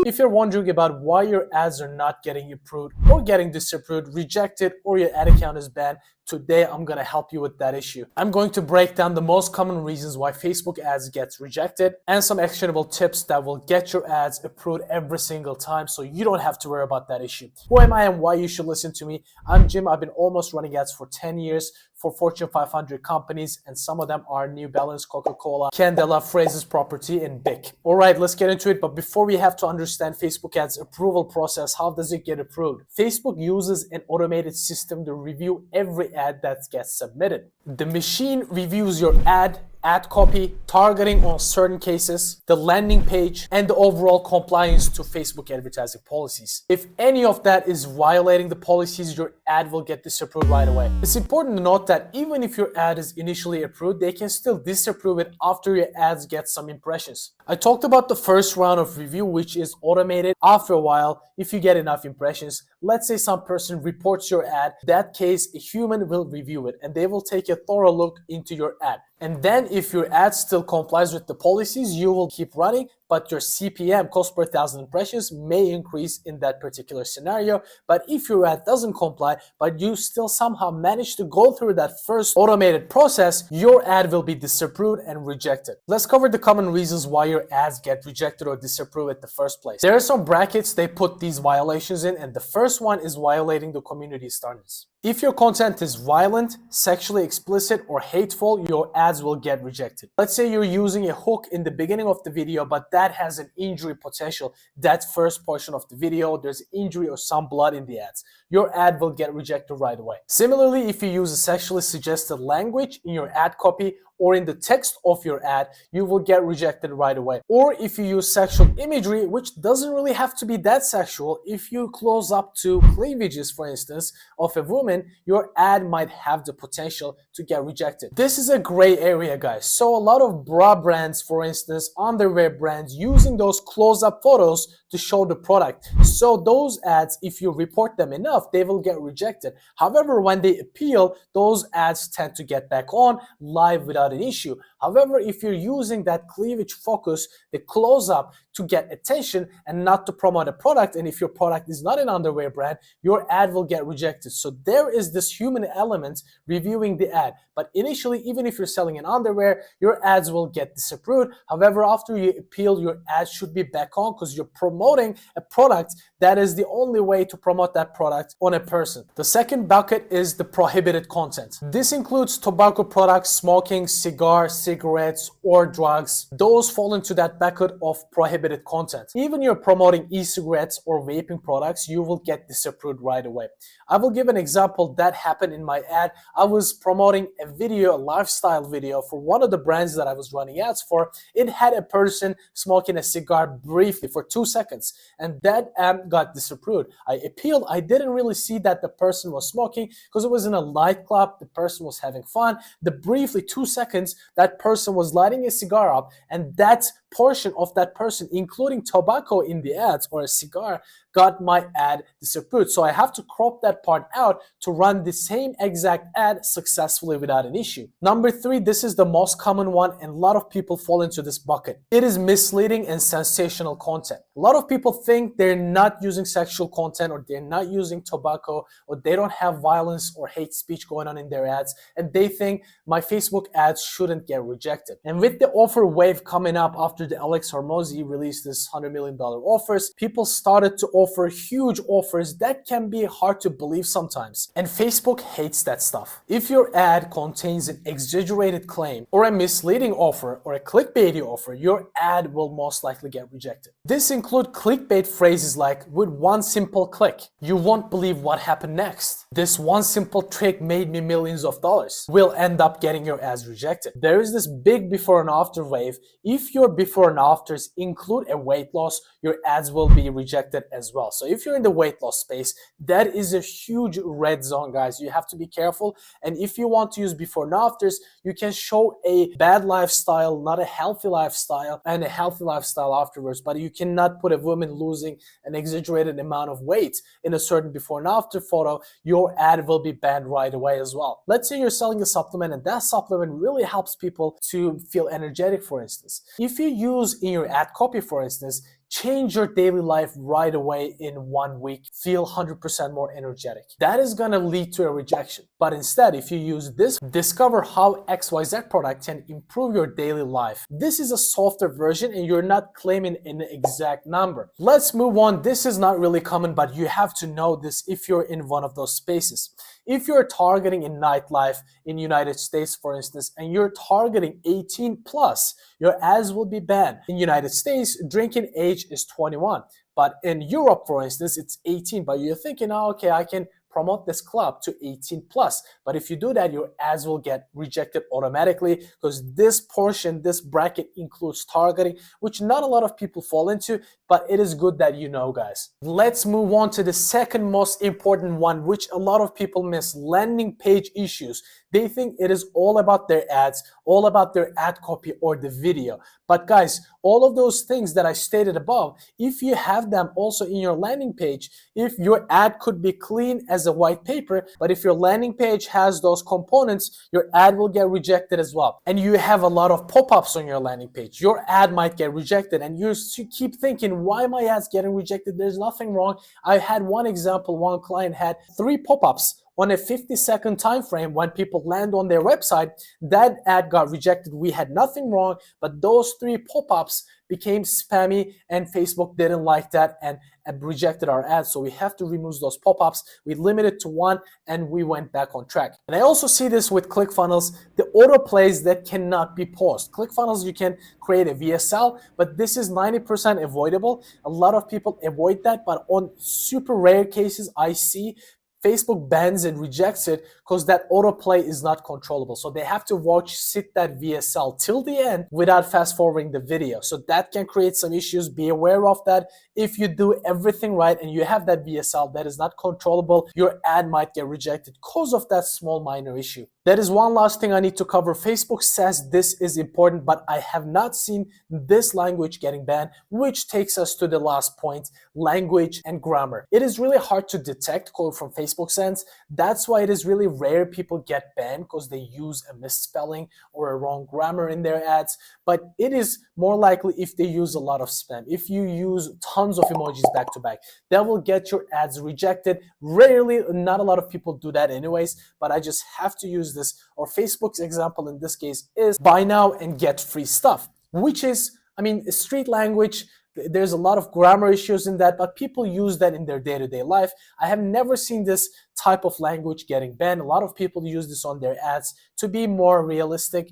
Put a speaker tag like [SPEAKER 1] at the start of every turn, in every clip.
[SPEAKER 1] If you're wondering about why your ads are not getting approved or getting disapproved, rejected, or your ad account is banned, today I'm going to help you with that issue. I'm going to break down the most common reasons why Facebook ads gets rejected and some actionable tips that will get your ads approved every single time so you don't have to worry about that issue. Who am I and why you should listen to me? I'm Jim. I've been almost running ads for 10 years for Fortune 500 companies, and some of them are New Balance, Coca-Cola, Candela, Phrases Property, and BIC. All right, let's get into it. But before we have to understand Facebook ads approval process, how does it get approved? Facebook uses an automated system to review every ad that gets submitted. The machine reviews your ad copy, targeting on certain cases, the landing page, and the overall compliance to Facebook advertising policies. If any of that is violating the policies, your ad will get disapproved right away. It's important to note that even if your ad is initially approved, they can still disapprove it after your ads get some impressions. I talked about the first round of review, which is automated. After a while, if you get enough impressions, let's say some person reports your ad, that case, a human will review it and they will take a thorough look into your ad. And then if your ad still complies with the policies, you will keep running, but your CPM, cost per thousand impressions, may increase in that particular scenario. But if your ad doesn't comply, but you still somehow manage to go through that first automated process, your ad will be disapproved and rejected. Let's cover the common reasons why your ads get rejected or disapproved in the first place. There are some brackets they put these violations in, and the first one is violating the community standards. If your content is violent, sexually explicit, or hateful, your ads will get rejected. Let's say you're using a hook in the beginning of the video, but that has an injury potential. That first portion of the video, there's injury or some blood in the ads. Your ad will get rejected right away. Similarly, if you use a sexually suggested language in your ad copy or in the text of your ad, you will get rejected right away. Or if you use sexual imagery, which doesn't really have to be that sexual, if you close up to cleavages, for instance, of a woman, your ad might have the potential to get rejected. This is a gray area, guys. So a lot of bra brands, for instance, underwear brands, using those close-up photos to show the product. So those ads, if you report them enough, they will get rejected. However, when they appeal, those ads tend to get back on live without an issue. However, if you're using that cleavage focus, the close-up, to get attention and not to promote a product, and if your product is not an underwear brand, your ad will get rejected. So there is this human element reviewing the ad. But initially, even if you're selling an underwear, your ads will get disapproved. However, after you appeal, your ad should be back on because you're promoting a product that is the only way to promote that product on a person. The second bucket is the prohibited content. This includes tobacco products, smoking, cigars, cigarettes, or drugs. Those fall into that bucket of prohibited content. Even you're promoting e-cigarettes or vaping products, you will get disapproved right away. I will give an example that happened in my ad. I was promoting a video, a lifestyle video for one of the brands that I was running ads for. It had a person smoking a cigar briefly for 2 seconds, and that ad got disapproved. I appealed. I didn't really see that the person was smoking because it was in a nightclub. The person was having fun. The briefly 2 seconds, that person was lighting a cigar up, and that portion of that person, including tobacco in the ads or a cigar, got my ad disapproved. So I have to crop that part out to run the same exact ad successfully without an issue. Number 3, this is the most common one, and a lot of people fall into this bucket. It is misleading and sensational content. A lot of people think they're not using sexual content, or they're not using tobacco, or they don't have violence or hate speech going on in their ads, and they think my Facebook ads shouldn't get rejected. And with the offer wave coming up after the Alex Hormozi released this $100 million offers, people started to offer huge offers that can be hard to believe sometimes. And Facebook hates that stuff. If your ad contains an exaggerated claim or a misleading offer or a clickbaity offer, your ad will most likely get rejected. This includes clickbait phrases like, with one simple click, you won't believe what happened next. This one simple trick made me millions of dollars. Will end up getting your ads rejected. There is this big before and after wave. If your before and afters include a weight loss, your ads will be rejected as well. So if you're in the weight loss space, that is a huge red zone, guys. You have to be careful. And if you want to use before and afters, you can show a bad lifestyle, not a healthy lifestyle, and a healthy lifestyle afterwards. But you cannot put a woman losing an exaggerated amount of weight in a certain before and after photo. Your ad will be banned right away as well. Let's say you're selling a supplement, and that supplement really helps people to feel energetic, for instance. If you use in your ad copy, for instance, change your daily life right away in 1 week, feel 100% more energetic. That is going to lead to a rejection. But instead, if you use this, discover how XYZ product can improve your daily life. This is a softer version and you're not claiming an exact number. Let's move on. This is not really common, but you have to know this if you're in one of those spaces. If you're targeting in nightlife in United States, for instance, and you're targeting 18 plus, your ads will be banned. In United States, drinking age is 21. But in Europe, for instance, it's 18. But you're thinking, oh, okay, I can promote this club to 18 plus. But if you do that, your ads will get rejected automatically because this portion, this bracket includes targeting, which not a lot of people fall into, but it is good that you know, guys. Let's move on to the second most important one, which a lot of people miss: landing page issues. They think it is all about their ads, all about their ad copy or the video. But guys, all of those things that I stated above, if you have them also in your landing page, if your ad could be clean as a white paper, but if your landing page has those components, your ad will get rejected as well. And you have a lot of pop-ups on your landing page, your ad might get rejected, and you keep thinking, why my ad's getting rejected? There's nothing wrong. I had one example, one client had 3 pop-ups on a 50-second time frame. When people land on their website, that ad got rejected. We had nothing wrong, but those 3 pop-ups became spammy and Facebook didn't like that and rejected our ads. So we have to remove those pop-ups. We limited to 1 and we went back on track. And I also see this with ClickFunnels, the autoplays that cannot be paused. ClickFunnels, you can create a VSL, but this is 90% avoidable. A lot of people avoid that, but on super rare cases, I see Facebook bans and rejects it because that autoplay is not controllable. So they have to sit that VSL till the end without fast forwarding the video. So that can create some issues. Be aware of that. If you do everything right and you have that VSL that is not controllable, your ad might get rejected because of that small minor issue. That is one last thing I need to cover. Facebook says this is important, but I have not seen this language getting banned, which takes us to the last point: language and grammar. It is really hard to detect code from Facebook sense. That's why it is really rare people get banned, because they use a misspelling or a wrong grammar in their ads. But it is more likely if they use a lot of spam. If you use tons of emojis back to back, that will get your ads rejected. Rarely, not a lot of people do that anyways, but I just have to use this. Or Facebook's example in this case is buy now and get free stuff, which is, I mean, street language. There's a lot of grammar issues in that, but people use that in their day-to-day life. I have never seen this type of language getting banned. A lot of people use this on their ads to be more realistic,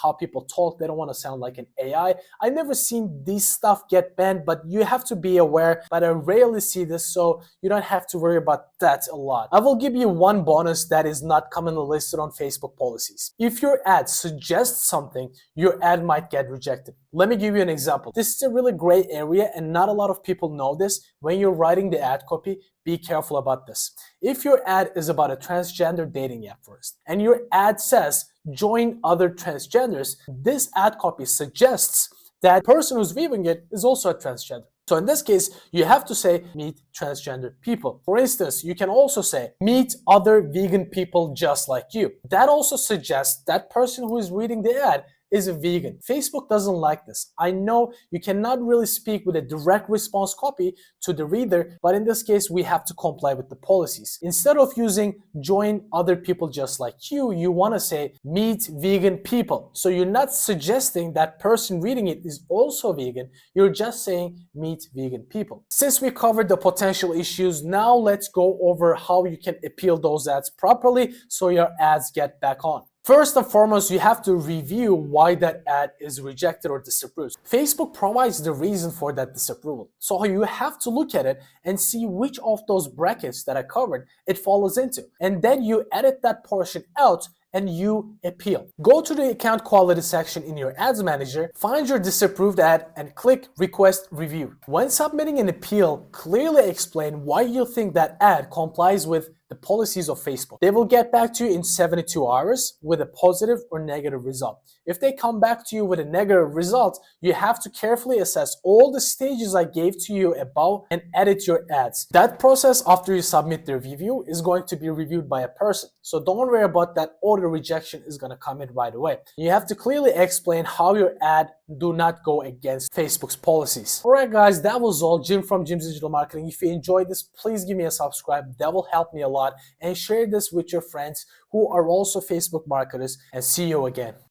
[SPEAKER 1] how people talk. They don't want to sound like an AI. I never seen this stuff get banned, but you have to be aware. But I rarely see this, so you don't have to worry about that a lot. I will give you one bonus that is not commonly listed on Facebook policies. If your ad suggests something, your ad might get rejected. Let me give you an example. This is a really gray area and not a lot of people know this. When you're writing the ad copy, be careful about this. If your ad is about a transgender dating app first, and your ad says join other transgenders, this ad copy suggests that person who's viewing it is also a transgender. So in this case, you have to say meet transgender people. For instance, you can also say meet other vegan people just like you. That also suggests that person who is reading the ad is a vegan. Facebook doesn't like this. I know you cannot really speak with a direct response copy to the reader, but in this case, we have to comply with the policies. Instead of using join other people just like you want to say meet vegan people. So you're not suggesting that person reading it is also vegan. You're just saying meet vegan people. Since we covered the potential issues, now let's go over how you can appeal those ads properly so your ads get back on. First and foremost, you have to review why that ad is rejected or disapproved. Facebook provides the reason for that disapproval. So you have to look at it and see which of those brackets that I covered it follows into. And then you edit that portion out and you appeal. Go to the account quality section in your ads manager, find your disapproved ad and click request review. When submitting an appeal, clearly explain why you think that ad complies with the policies of Facebook. They will get back to you in 72 hours with a positive or negative result. If they come back to you with a negative result, you have to carefully assess all the stages I gave to you above and edit your ads. That process after you submit the review is going to be reviewed by a person. So don't worry about that auto rejection is going to come in right away. You have to clearly explain how your ad do not go against Facebook's policies. Alright guys, that was all. Jim from Jim's Digital Marketing. If you enjoyed this, please give me a subscribe. That will help me a lot. And share this with your friends who are also Facebook marketers. And see you again.